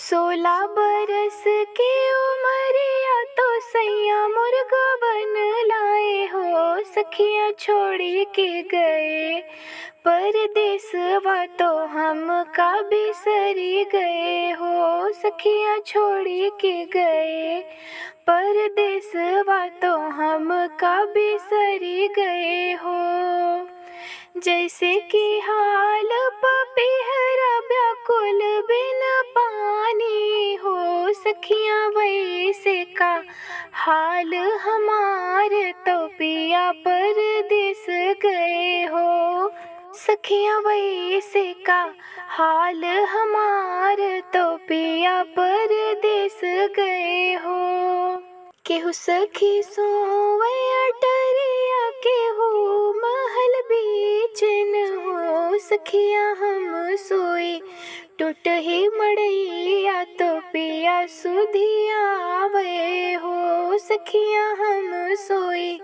16 बरस के उमरिया तो सैया मुर्गा बन लाए हो। सखियाँ छोड़ी के गए परदेसवा तो हम का बिसरी गए हो। सखियाँ छोड़ी के गए परदेसवा तो हम का बिसरी गए हो। जैसे कि हाल पपीहरा व्याकुल बिन पानी हो। सखियाँ वैसे का हाल हमार तो पिया परदेस गए हो। सखियाँ वैसे का हाल हमार तो पिया परदेस गए हो। केहू सखी सोवे अटरिया केहू महल बीचन हो। सखियाँ हम सोई टूट ही मड़ैया तो पिया सुधिया आवे हो। सखियाँ हम सोई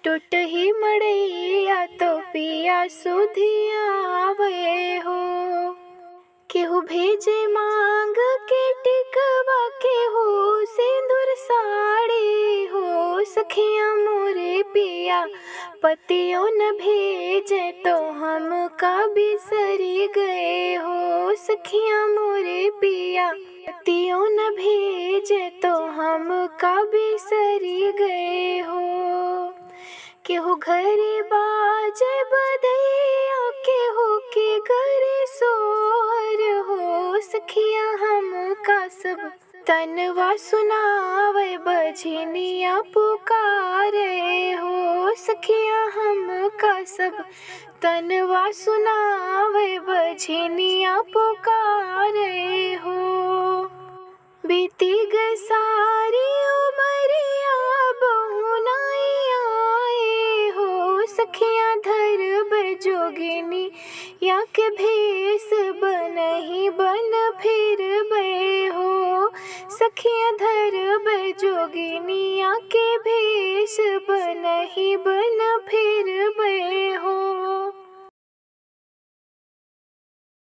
टूट ही मड़ैया तो पिया सुधिया आवे हो। केहू भेजे मांग के टिकवा केहू सिंदूर साड़ी हो। सखियाँ मोरे पिया पतियों न भेजे तो हम का बिसरी गए हो। सखियाँ मोरे पिया पतियों न भेजे तो हम का बिसरी गए हो। केहू घरे बाजे बधैया केहू के घरे सोहर हो। सखियाँ हम का सब तनवा सुनावे बजनिया पुकारे हो। सखियाँ हम का सब तनवा सुनावे बजनिया पुकारे हो। बीती गई सारी उमरिया बहू नाई आए हो। सखियाँ धरब जोगिनी या के भेस बनही बन फिर बे हो। सखियाँ धरब जोगिनी या के भेस बनही बन